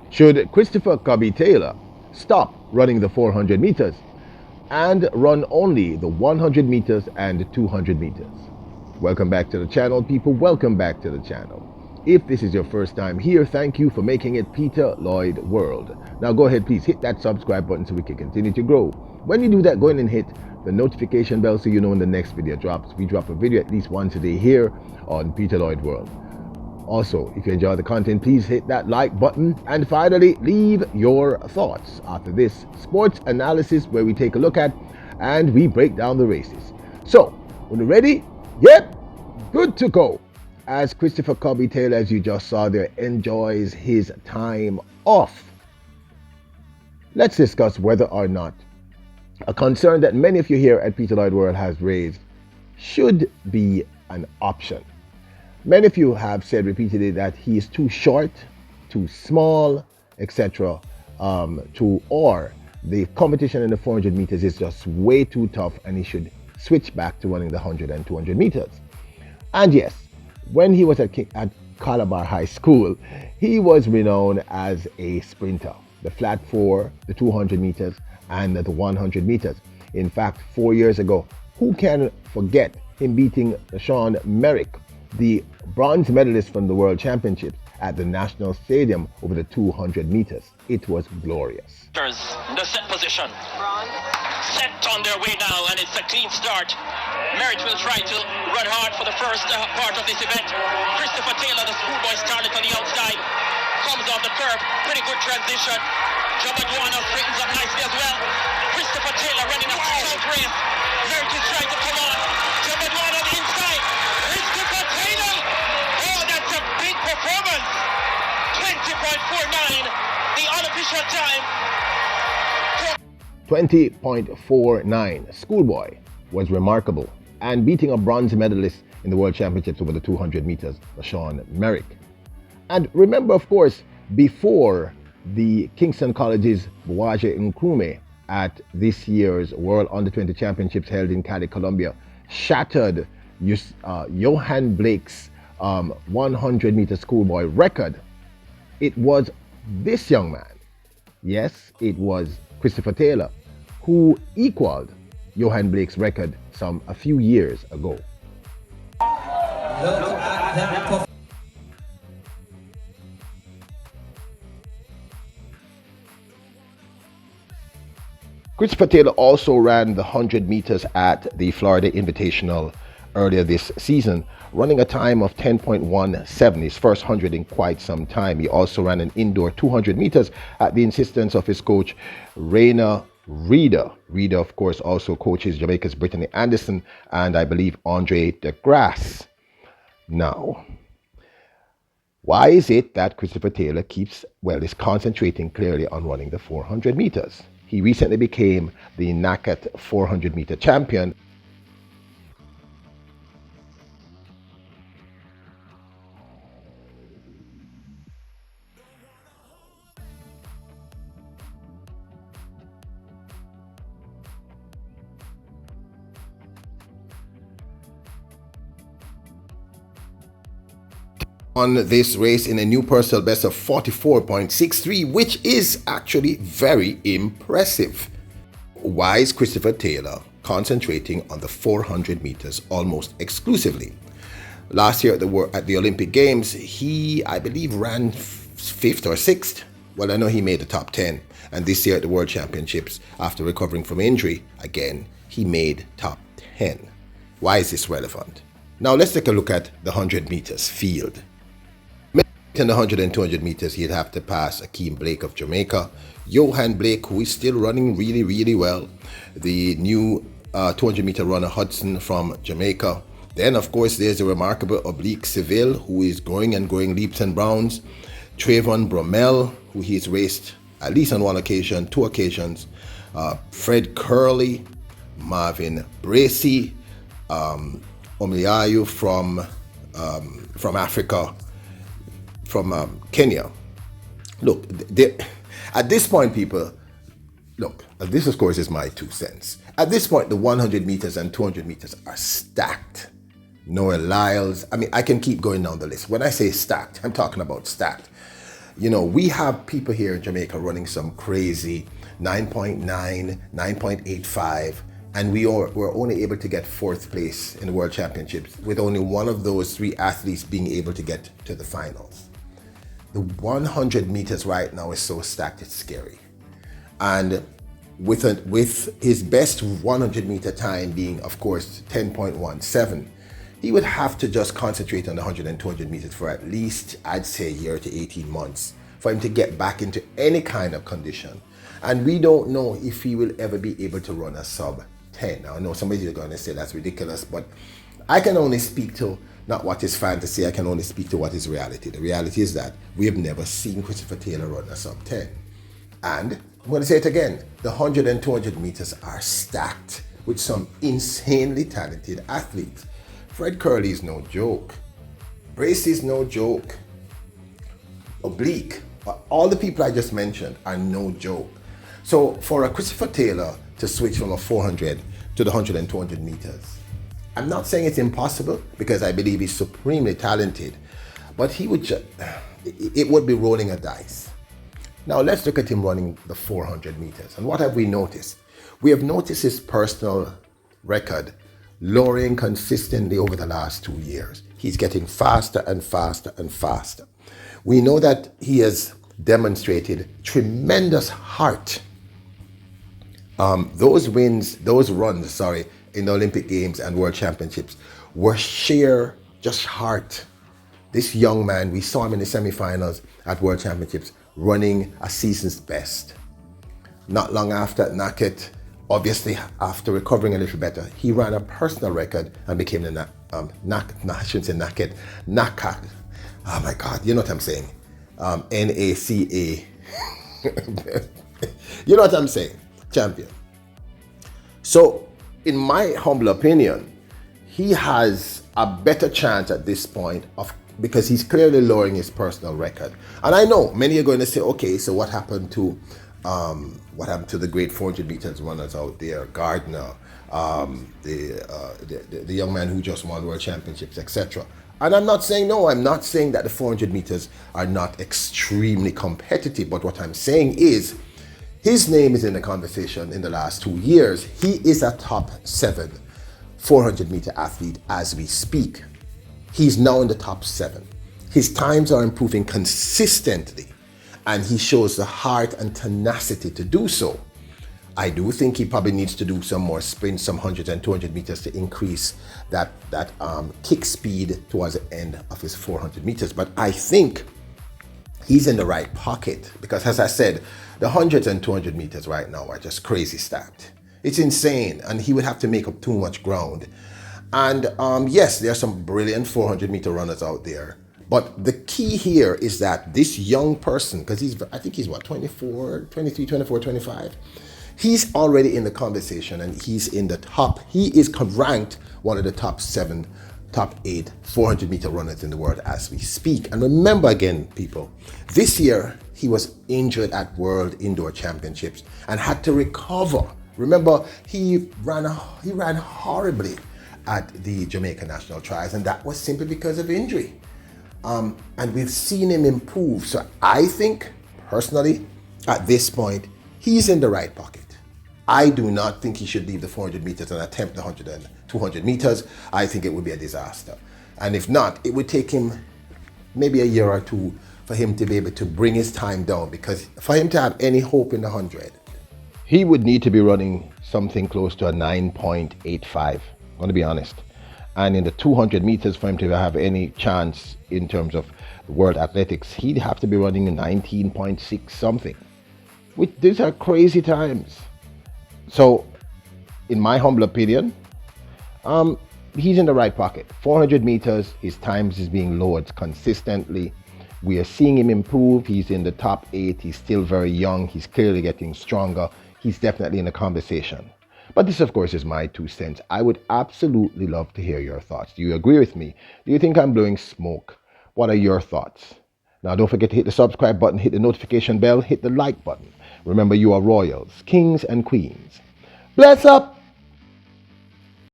Should Christopher Cubby Taylor stop running the 400 meters and run only the 100 meters and 200 meters? Welcome back to the channel, people. Welcome back to the channel. If this is your first time here, thank you for making it Peter Lloyd World. Now go ahead, please hit that subscribe button so we can continue to grow. When you do that, go ahead and hit the notification bell so you know when the next video drops. We drop a video at least once a day here on Peter Lloyd World. Also, if you enjoy the content, please hit that like button. And finally, leave your thoughts after this sports analysis where we take a look at and we break down the races. So, when you're ready, yep, good to go. As Christopher Cubby Taylor, as you just saw there, enjoys his time off. Let's discuss whether or not a concern that many of you here at Peter Lloyd World has raised should be an option. Many of you have said repeatedly that he is too short, too small, etc. Or the competition in the 400 meters is just way too tough and he should switch back to running the 100 and 200 meters. And yes, when he was at Calabar High School, he was renowned as a sprinter. The flat 4, the 200 meters, and the 100 meters. In fact, 4 years ago, who can forget him beating Sean Merrick, the bronze medalist from the World Championships, at the National Stadium over the 200 meters. It was glorious. The set position. Set on their way now, and it's a clean start. Merritt will try to run hard for the first part of this event. Christopher Taylor, the schoolboy starlet on the outside, comes off the curb. Pretty good transition. Jomadwana straightens up nicely as well. Christopher Taylor running a stout race. Merritt is trying to come on. Jomadwana on the inside. Christopher Taylor! Oh, that's a big performance. 20.49, the unofficial time. 20.49. Schoolboy was remarkable and beating a bronze medalist in the World Championships over the 200 meters, Sean Merrick. And remember, of course, before the Kingston College's Buwaje Nkrumah at this year's World Under-20 Championships held in Cali, Colombia, shattered Johan Blake's 100-meter schoolboy record. It was this young man, yes, it was Christopher Taylor, who equaled Johan Blake's record a few years ago. Christopher Taylor also ran the 100 meters at the Florida Invitational earlier this season, running a time of 10.17, his first 100 in quite some time. He also ran an indoor 200 meters at the insistence of his coach, Raina Reeder. Reeder, of course, also coaches Jamaica's Brittany Anderson and I believe Andre DeGrasse. Now, why is it that Christopher Taylor is concentrating clearly on running the 400 meters? He recently became the NACAT 400 meter champion. On this race in a new personal best of 44.63, which is actually very impressive. Why is Christopher Taylor concentrating on the 400 meters almost exclusively? Last year at the Olympic Games, he, I believe, ran 5th or 6th. Well, I know he made the top 10. And this year at the World Championships, after recovering from injury, again, he made top 10. Why is this relevant? Now let's take a look at the 100 meters field. In the 100 and 200 meters, he'd have to pass Akeem Blake of Jamaica, Johan Blake, who is still running really, really well, the new 200 meter runner Hudson from Jamaica. Then, of course, there's the remarkable Oblique Seville, who is growing and growing leaps and bounds. Trayvon Bromell, who he's raced at least on two occasions. Fred Curley, Marvin Bracey, Omilayu from Africa, from Kenya. Look, at this point, people, look, this of course is my 2 cents. At this point, the 100 meters and 200 meters are stacked. Noah Lyles, I mean, I can keep going down the list. When I say stacked, I'm talking about stacked. You know, we have people here in Jamaica running some crazy 9.9, 9.85, and we're only able to get fourth place in the World Championships with only one of those three athletes being able to get to the finals. The 100 meters right now is so stacked, it's scary. And with his best 100 meter time being, of course, 10.17, he would have to just concentrate on the 100 and 200 meters for at least, I'd say, a year to 18 months for him to get back into any kind of condition. And we don't know if he will ever be able to run a sub 10. Now, I know somebody's going to say that's ridiculous, but I can only speak to not what is fantasy, I can only speak to what is reality. The reality is that we have never seen Christopher Taylor run a sub 10. And I'm going to say it again, the 100 and 200 meters are stacked with some insanely talented athletes. Fred Curley is no joke. Bracy is no joke. Oblique. All the people I just mentioned are no joke. So for a Christopher Taylor to switch from a 400 to the 100 and 200 meters, I'm not saying it's impossible because I believe he's supremely talented, but it would be rolling a dice. Now let's look at him running the 400 meters. And what have we noticed? We have noticed his personal record lowering consistently over the last 2 years. He's getting faster and faster and faster. We know that he has demonstrated tremendous heart. Those runs, in the Olympic Games and World Championships were sheer just heart. This young man, we saw him in the semifinals at World Championships running a season's best. Not long after Naked, obviously after recovering a little better, he ran a personal record and became the I shouldn't say Naked, Naked. Oh my God, you know what I'm saying? NACA. You know what I'm saying? Champion. So, in my humble opinion, he has a better chance at this point because he's clearly lowering his personal record. And I know many are going to say, okay, so what happened to the great 400 meters runners out there, Gardner, the young man who just won world championships, etc. And I'm not saying that the 400 meters are not extremely competitive, but what I'm saying is his name is in the conversation in the last 2 years. He is a top 7 400 meter athlete as we speak. He's now in the top 7. His times are improving consistently, and he shows the heart and tenacity to do so. I do think he probably needs to do some more sprints, some 100 and 200 meters to increase that kick speed towards the end of his 400 meters. But I think he's in the right pocket because, as I said, the 100 and 200 meters right now are just crazy stacked. It's insane, and he would have to make up too much ground. And yes, there are some brilliant 400 meter runners out there. But the key here is that this young person, because I think he's 24, 23, 24, 25. He's already in the conversation and he's in the top. He is ranked one of the top 7, top 8 400 meter runners in the world as we speak. And remember again, people, this year he was injured at World Indoor Championships and had to recover. Remember, he ran horribly at the Jamaica National Trials, and that was simply because of injury. And we've seen him improve. So I think, personally, at this point, he's in the right pocket. I do not think he should leave the 400 meters and attempt the 100 and 200 meters. I think it would be a disaster. And if not, it would take him maybe a year or two for him to be able to bring his time down, because for him to have any hope in the 100, he would need to be running something close to a 9.85. I'm going to be honest. And in the 200 meters, for him to have any chance in terms of world athletics, he'd have to be running a 19.6 something. These are crazy times. So, in my humble opinion, he's in the right pocket. 400 meters, his times is being lowered consistently. We are seeing him improve. He's in the top 8. He's still very young. He's clearly getting stronger. He's definitely in the conversation. But this, of course, is my 2 cents. I would absolutely love to hear your thoughts. Do you agree with me? Do you think I'm blowing smoke? What are your thoughts? Now, don't forget to hit the subscribe button, hit the notification bell, hit the like button. Remember, you are royals, kings, and queens. Bless up!